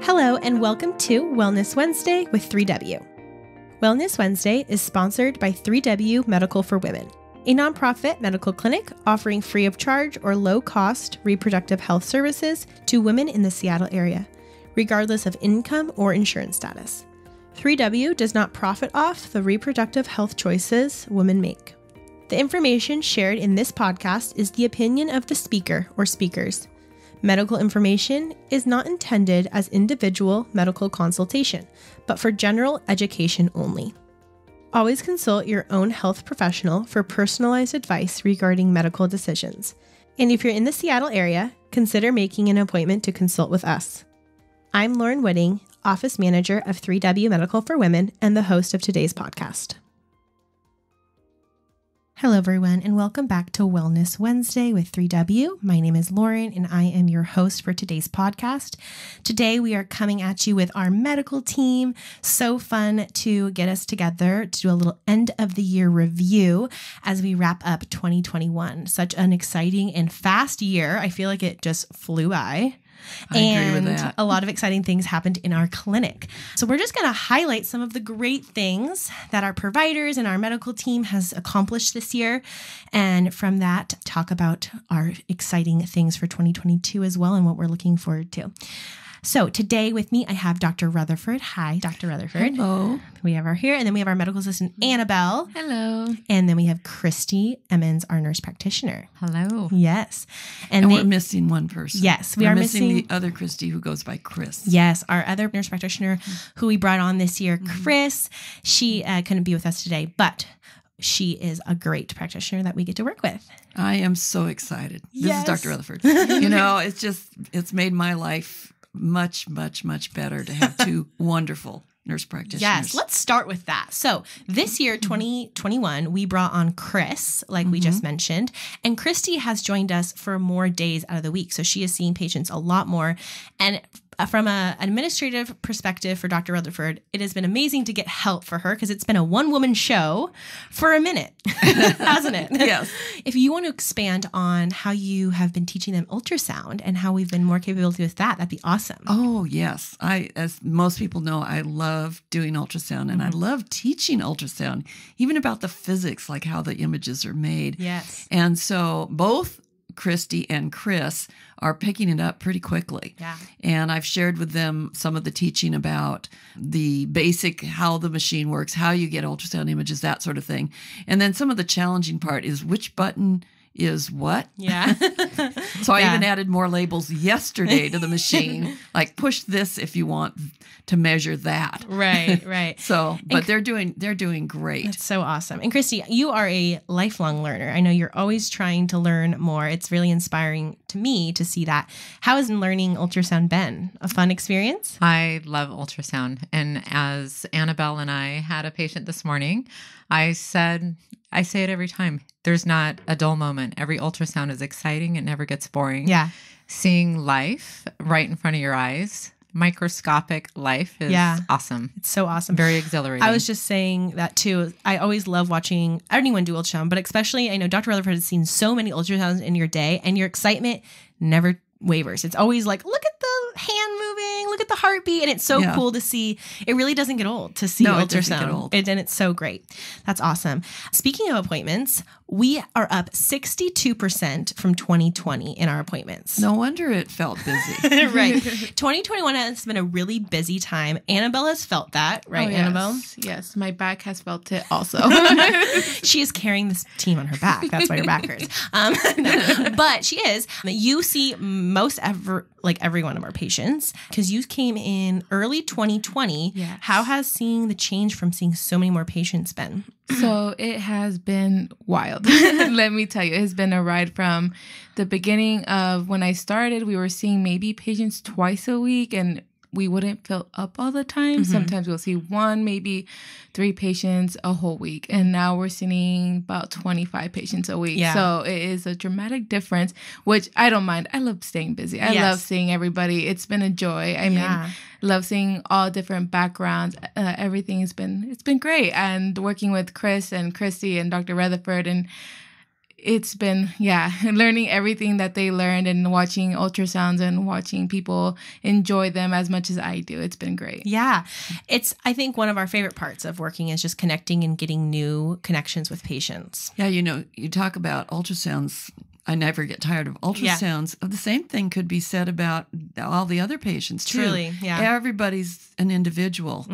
Hello and welcome to Wellness Wednesday with 3W. Wellness Wednesday is sponsored by 3W Medical for Women, a nonprofit medical clinic offering free of charge or low-cost reproductive health services to women in the Seattle area, regardless of income or insurance status. 3W does not profit off the reproductive health choices women make. The information shared in this podcast is the opinion of the speaker or speakers. Medical information is not intended as individual medical consultation, but for general education only. Always consult your own health professional for personalized advice regarding medical decisions. And if you're in the Seattle area, consider making an appointment to consult with us. I'm Lauren Whitting, Office Manager of 3W Medical for Women and the host of today's podcast. Hello, everyone, and welcome back to Wellness Wednesday with 3W. My name is Lauren, and I am your host for today's podcast. Today, we are coming at you with our medical team. So fun to get us together to do a little end of the year review as we wrap up 2021. Such an exciting and fast year. I feel like it just flew by. I agree with that. A lot of exciting things happened in our clinic. So we're just going to highlight some of the great things that our providers and our medical team has accomplished this year. And from that, talk about our exciting things for 2022 as well and what we're looking forward to. So today with me, I have Dr. Rutherford. Hi, Dr. Rutherford. Hello. We have her here. And then we have our medical assistant, Annabelle. Hello. And then we have Christy Emmons, our nurse practitioner. Hello. Yes. And we're missing one person. Yes, we're missing the other Christy who goes by Chris. Yes, our other nurse practitioner who we brought on this year, Chris. She couldn't be with us today, but she is a great practitioner that we get to work with. I am so excited. Yes. This is Dr. Rutherford. It's made my life much, much, much better to have two wonderful nurse practitioners. Yes, let's start with that. So this year, 2021, we brought on Chris, like we just mentioned, and Christy has joined us for more days out of the week. So she is seeing patients a lot more. And from an administrative perspective for Dr. Rutherford, it has been amazing to get help for her because it's been a one-woman show for a minute, hasn't it? Yes. If you want to expand on how you have been teaching them ultrasound and how we've been more capability with that, that'd be awesome. Oh, yes. As most people know, I love doing ultrasound and I love teaching ultrasound, even about the physics, like how the images are made. Yes. And so both Christy and Chris are picking it up pretty quickly. Yeah. And I've shared with them some of the teaching about the basic, how the machine works, how you get ultrasound images, that sort of thing. And then some of the challenging part is which button is what. Yeah. So I even added more labels yesterday to the machine, like push this if you want to measure that. Right. So, but they're doing great. That's so awesome. And Christy, you are a lifelong learner. I know you're always trying to learn more. It's really inspiring to me to see that. How has learning ultrasound been? A fun experience? I love ultrasound. And as Annabelle and I had a patient this morning, I say it every time. There's not a dull moment. Every ultrasound is exciting. It never gets boring. Yeah. Seeing life right in front of your eyes, microscopic life is awesome. It's so awesome. Very exhilarating. I was just saying that too. I always love watching anyone do ultrasound, but especially I know Dr. Rutherford has seen so many ultrasounds in your day and your excitement never wavers. It's always like, look at the hand moving, look at the heartbeat. And it's so cool to see. It really doesn't get old to see ultrasound. It doesn't get old. And it's so great. That's awesome. Speaking of appointments, we are up 62% from 2020 in our appointments. No wonder it felt busy. Right. 2021 has been a really busy time. Annabelle has felt that, right, Annabelle? Yes, my back has felt it also. She is carrying this team on her back. That's why her back hurts. No. But she is. You see every one of our patients because you came in early 2020. Yes. How has seeing the change from seeing so many more patients been? So it has been wild. Let me tell you, it has been a ride from the beginning of when I started. We were seeing maybe patients twice a week and we wouldn't fill up all the time. Sometimes we'll see one, maybe 3 patients a whole week. And now we're seeing about 25 patients a week. Yeah. So it is a dramatic which I don't mind. I love staying busy. I love seeing everybody. It's been a joy. I mean, love seeing all different backgrounds. Everything it's been great. And working with Chris and Christy and Dr. Rutherford and it's been, learning everything that they learned and watching ultrasounds and watching people enjoy them as much as I do. It's been great. Yeah. I think one of our favorite parts of working is just connecting and getting new connections with patients. Yeah, you talk about ultrasounds. I never get tired of ultrasounds. Yeah. The same thing could be said about all the other patients too. Truly, yeah. Everybody's an individual,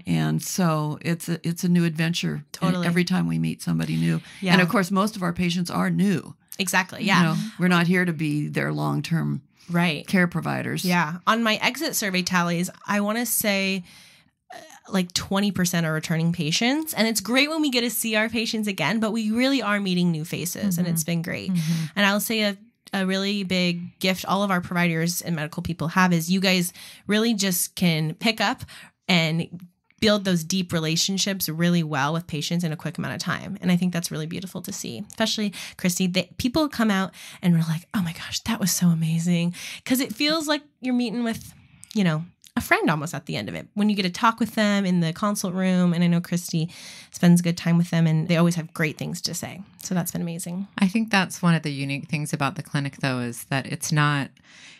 and so it's a new adventure. Totally. Every time we meet somebody new, Yeah. And of course, most of our patients are new. Exactly. Yeah. We're not here to be their long-term care providers. Yeah. On my exit survey tallies, I want to say like 20% are returning patients. And it's great when we get to see our patients again, but we really are meeting new faces and it's been great. And I'll say a really big gift all of our providers and medical people have is you guys really just can pick up and build those deep relationships really well with patients in a quick amount of time. And I think that's really beautiful to see, especially Christy. People come out and we're like, oh my gosh, that was so amazing. Because it feels like you're meeting with, a friend almost at the end of it when you get to talk with them in the consult room. And I know Christy spends good time with them and they always have great things to say. So that's been amazing. I think that's one of the unique things about the clinic, though, is that it's not,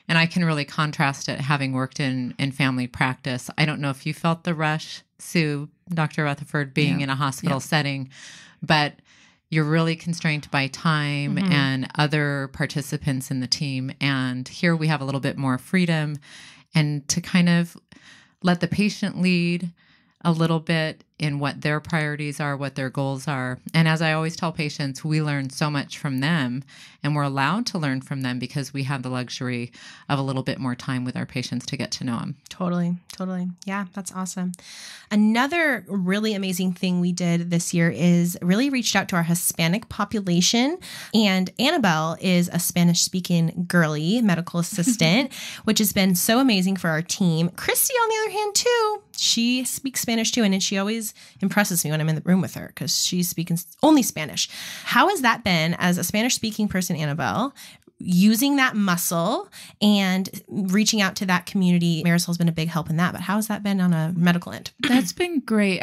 and I can really contrast it having worked in family practice. I don't know if you felt the rush, Sue, Dr. Rutherford, being in a hospital setting, but you're really constrained by time and other participants in the team. And here we have a little bit more freedom and to kind of let the patient lead a little bit in what their priorities are, what their goals are. And as I always tell patients, we learn so much from them and we're allowed to learn from them because we have the luxury of a little bit more time with our patients to get to know them. Totally. Yeah, that's awesome. Another really amazing thing we did this year is really reached out to our Hispanic population. And Annabelle is a Spanish-speaking girly medical assistant, which has been so amazing for our team. Christy, on the other hand, too, she speaks Spanish too, and she always impresses me when I'm in the room with her because she's speaking only Spanish. How has that been as a Spanish-speaking person, Annabelle, using that muscle and reaching out to that community? Marisol's been a big help in that, but how has that been on a medical end? That's been great.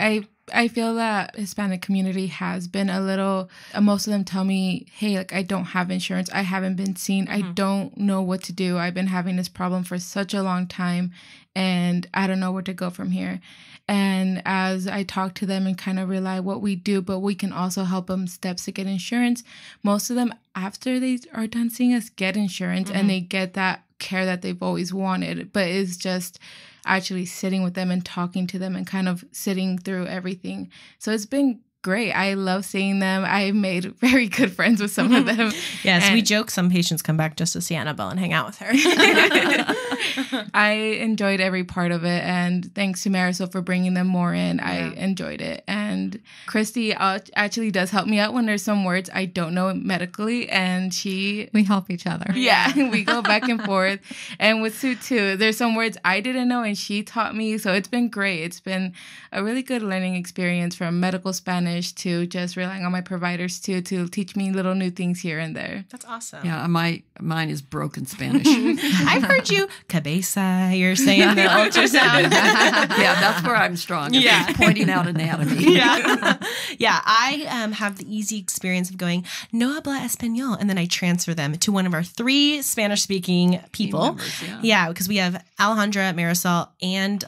I feel that Hispanic community has been a little, most of them tell me, hey, like I don't have insurance. I haven't been seen. I don't know what to do. I've been having this problem for such a long time and I don't know where to go from here. And as I talk to them and kind of realize what we do, but we can also help them steps to get insurance. Most of them, after they are done seeing us, get insurance and they get that care that they've always wanted. But it's just actually sitting with them and talking to them and kind of sitting through everything. So it's been great. I love seeing them. I made very good friends with some of them. Yes, we joke some patients come back just to see Annabelle and hang out with her. I enjoyed every part of it. And thanks to Marisol for bringing them more in. Yeah. I enjoyed it. And Christy actually does help me out when there's some words I don't know medically. And we help each other. Yeah, we go back and forth. And with Sue too, there's some words I didn't know and she taught me. So it's been great. It's been a really good learning experience from medical Spanish to just relying on my providers too to teach me little new things here and there. That's awesome. Yeah, mine is broken Spanish. I've heard you, cabeza, you're saying the ultrasound. Yeah, that's where I'm strong. Yeah. Pointing out anatomy. Yeah. Yeah, I have the easy experience of going, no habla español, and then I transfer them to one of our 3 Spanish-speaking people. Members, yeah, because we have Alejandra, Marisol, and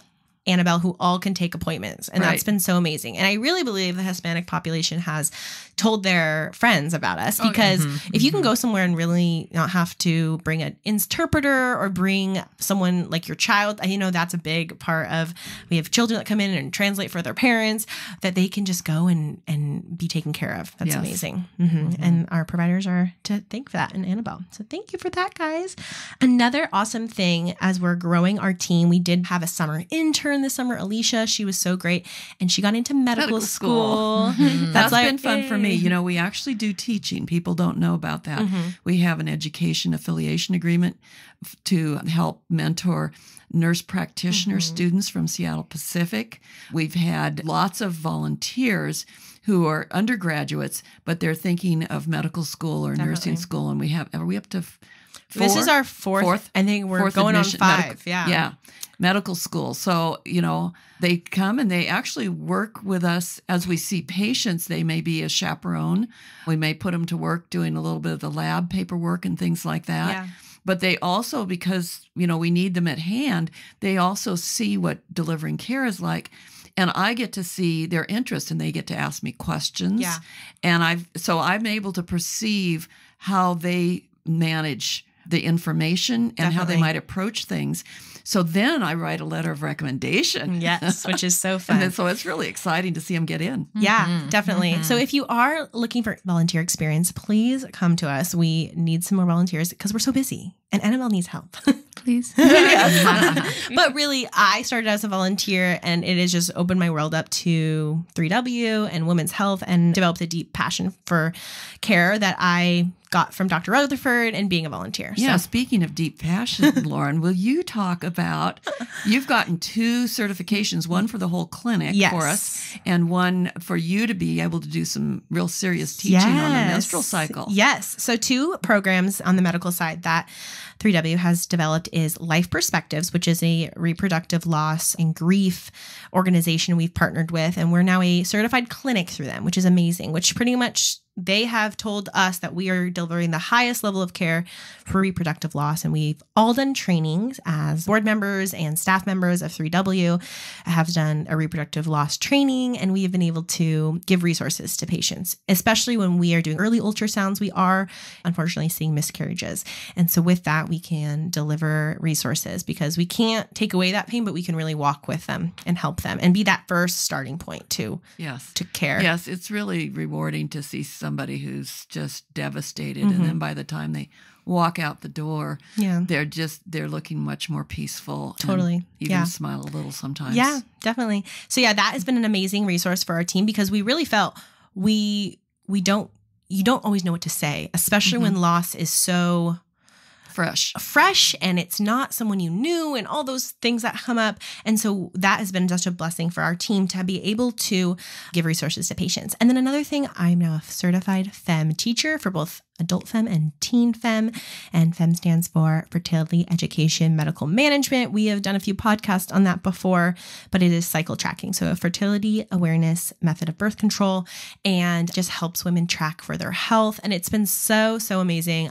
Annabelle, who all can take appointments. And that's been so amazing. And I really believe the Hispanic population has told their friends about us because if you can go somewhere and really not have to bring an interpreter or bring someone like your child, that's a big part of, we have children that come in and translate for their parents, that they can just go and be taken care of. That's amazing. And our providers are to thank for that, and Annabelle. So thank you for that, guys. Another awesome thing as we're growing our team, we did have a summer intern this summer, Alicia. She was so great. And she got into medical school. That's been fun for me. We actually do teaching. People don't know about that. We have an education affiliation agreement to help mentor nurse practitioner students from Seattle Pacific. We've had lots of volunteers who are undergraduates, but they're thinking of medical school or nursing school. And are we up to This is our fourth. I think we're going admission, on 5. Yeah. Medical school. So, they come and they actually work with us as we see patients. They may be a chaperone. We may put them to work doing a little bit of the lab paperwork and things like that. Yeah. But they also, because, we need them at hand, they also see what delivering care is like. And I get to see their interest and they get to ask me questions. Yeah. And I'm able to perceive how they manage the information and how they might approach things. So then I write a letter of recommendation. Yes, which is so fun. And so it's really exciting to see them get in. Yeah, definitely. So if you are looking for volunteer experience, please come to us. We need some more volunteers because we're so busy and Annabelle needs help. Please. But really, I started as a volunteer and it has just opened my world up to 3W and women's health and developed a deep passion for care that I got from Dr. Rutherford and being a volunteer. Yeah, So speaking of deep passion, Lauren, will you talk about, you've gotten 2 certifications, one for the whole clinic for us and one for you to be able to do some real serious teaching on the menstrual cycle. Yes. So 2 programs on the medical side that 3W has developed is Life Perspectives, which is a reproductive loss and grief organization we've partnered with. And we're now a certified clinic through them, which is amazing, which pretty much they have told us that we are delivering the highest level of care for reproductive loss. And we've all done trainings as board members and staff members of 3W, have done a reproductive loss training, and we have been able to give resources to patients, especially when we are doing early ultrasounds. We are unfortunately seeing miscarriages. And so with that, we can deliver resources because we can't take away that pain, but we can really walk with them and help them and be that first starting point to care. Yes, it's really rewarding to see somebody who's just devastated. And then by the time they walk out the door, they're looking much more peaceful. Totally. And even smile a little sometimes. Yeah, definitely. So that has been an amazing resource for our team because we really felt you don't always know what to say, especially when loss is so fresh and it's not someone you knew and all those things that come up. And so that has been such a blessing for our team to be able to give resources to patients. And then another thing, I'm now a certified FEM teacher for both adult FEM and teen FEM. And FEM stands for Fertility Education Medical Management. We have done a few podcasts on that before, but it is cycle tracking. So a fertility awareness method of birth control and just helps women track for their health. And it's been so amazing.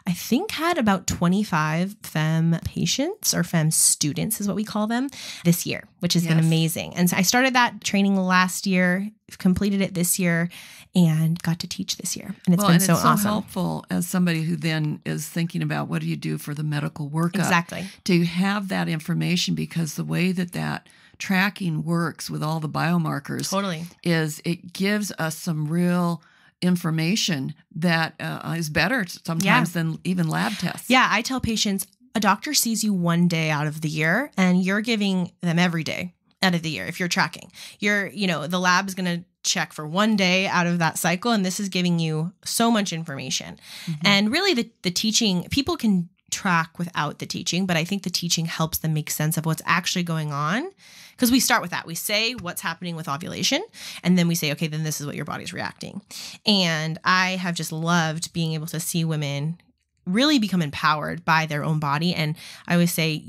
I think had about 25 FEM patients or FEM students is what we call them this year, which has been amazing. And so I started that training last year, completed it this year, and got to teach this year. And it's been so awesome. It's so helpful as somebody who then is thinking about what do you do for the medical workup. Exactly. To have that information because the way that tracking works with all the biomarkers is it gives us some real information that is better sometimes than even lab tests. Yeah, I tell patients, a doctor sees you one day out of the year and you're giving them every day out of the year. If you're tracking, the lab is going to check for one day out of that cycle. And this is giving you so much information. And really the teaching, people can track without the teaching, but I think the teaching helps them make sense of what's actually going on. Because we start with that. We say what's happening with ovulation, and then we say, okay, then this is what your body's reacting. And I have just loved being able to see women really become empowered by their own body. And I always say,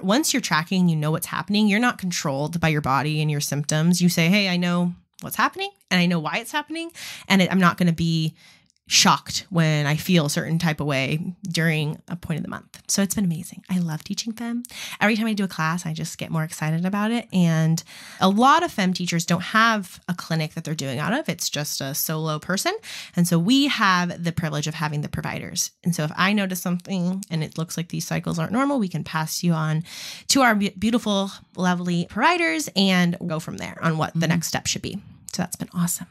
once you're tracking, you know what's happening. You're not controlled by your body and your symptoms. You say, hey, I know what's happening, and I know why it's happening, and I'm not going to be shocked when I feel a certain type of way during a point of the month. So it's been amazing. I love teaching FEM. Every time I do a class, I just get more excited about it. And a lot of FEM teachers don't have a clinic that they're doing out of. It's just a solo person. And so we have the privilege of having the providers. And so if I notice something and it looks like these cycles aren't normal, we can pass you on to our beautiful, lovely providers and go from there on what the next step should be. So that's been awesome.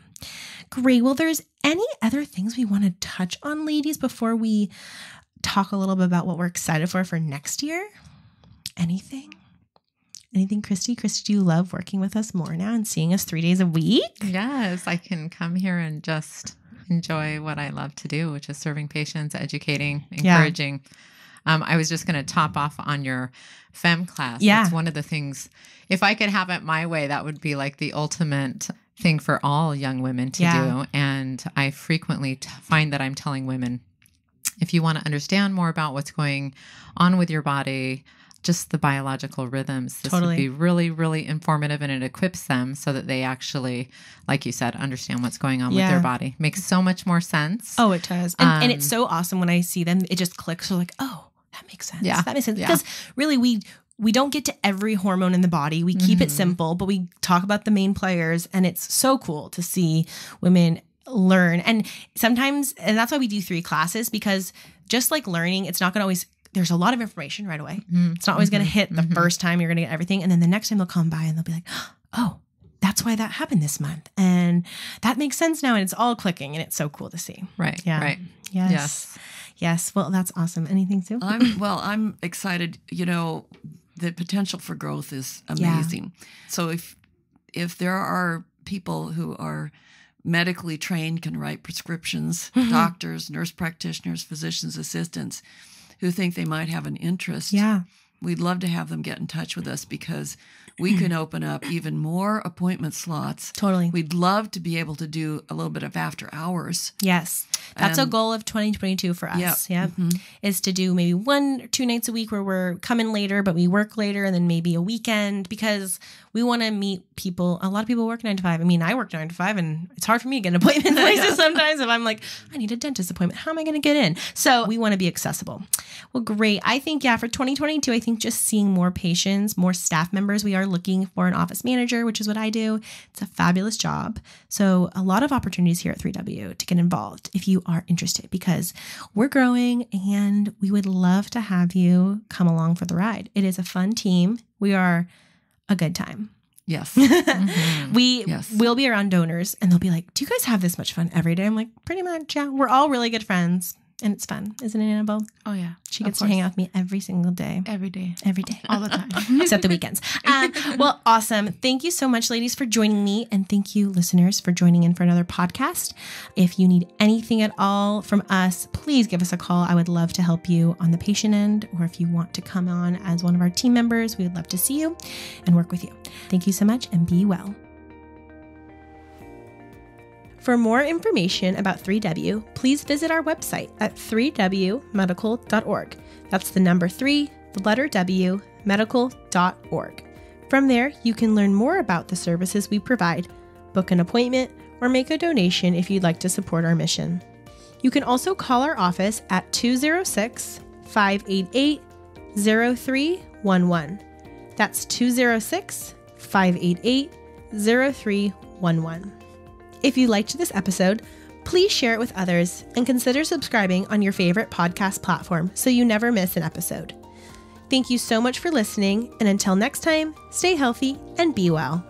Great. Well, there's any other things we want to touch on, ladies, before we talk a little bit about what we're excited for next year? Anything, Christy? Christy, do you love working with us more now and seeing us 3 days a week? Yes, I can come here and just enjoy what I love to do, which is serving patients, educating, encouraging. I was just going to top off on your FEM class. Yeah. That's one of the things, if I could have it my way, that would be like the ultimate thing for all young women to do. And I frequently find that I'm telling women, if you want to understand more about what's going on with your body, just the biological rhythms, this would be really, really informative, and it equips them so that they actually, like you said, understand what's going on with their body. Makes so much more sense. Oh, it does. And it's so awesome when I see them. It just clicks. So like, oh, that makes sense. Yeah. That makes sense. Yeah. Because really, we don't get to every hormone in the body. We keep it simple, but we talk about the main players, and it's so cool to see women learn. And sometimes, and that's why we do 3 classes, because just like learning, it's not going to always, there's a lot of information right away. It's not always going to hit the first time you're going to get everything. And then the next time they'll come by and they'll be like, oh, that's why that happened this month. And that makes sense now. And it's all clicking, and it's so cool to see. Right. Yeah. Right. Yes. Yes. Well, that's awesome. Anything, Sue? I'm excited. You know, the potential for growth is amazing. So if there are people who are medically trained, can write prescriptions, doctors, nurse practitioners, physicians, assistants, who think they might have an interest, we'd love to have them get in touch with us, because we can open up even more appointment slots. Totally. We'd love to be able to do a little bit of after hours. Yes. That's a goal of 2022 for us. Is to do maybe 1 or 2 nights a week where we're coming later, but we work later, and then maybe a weekend, because we want to meet people. A lot of people work 9 to 5. I mean, I work 9 to 5, and it's hard for me to get an appointment places sometimes if I'm like, I need a dentist appointment. How am I going to get in? So we want to be accessible. Well, great. I think, for 2022, I think just seeing more patients, more staff members. We are looking for an office manager, which is what I do. It's a fabulous job. So a lot of opportunities here at 3W to get involved if you are interested, because we're growing and we would love to have you come along for the ride. It is a fun team. We are a good time. Yes. We will be around donors, and they'll be like, do you guys have this much fun every day? I'm like, pretty much, yeah. We're all really good friends, and it's fun. Isn't it, Annabelle? Oh, yeah. She gets to hang out with me every single day. Every day. Every day. All the time. Except the weekends. Well, awesome. Thank you so much, ladies, for joining me. And thank you, listeners, for joining in for another podcast. If you need anything at all from us, please give us a call. I would love to help you on the patient end. Or if you want to come on as one of our team members, we would love to see you and work with you. Thank you so much, and be well. For more information about 3W, please visit our website at 3wmedical.org. That's the number 3, the letter W, medical.org. From there, you can learn more about the services we provide, book an appointment, or make a donation if you'd like to support our mission. You can also call our office at 206-588-0311. That's 206-588-0311. If you liked this episode, please share it with others and consider subscribing on your favorite podcast platform so you never miss an episode. Thank you so much for listening, and until next time, stay healthy and be well.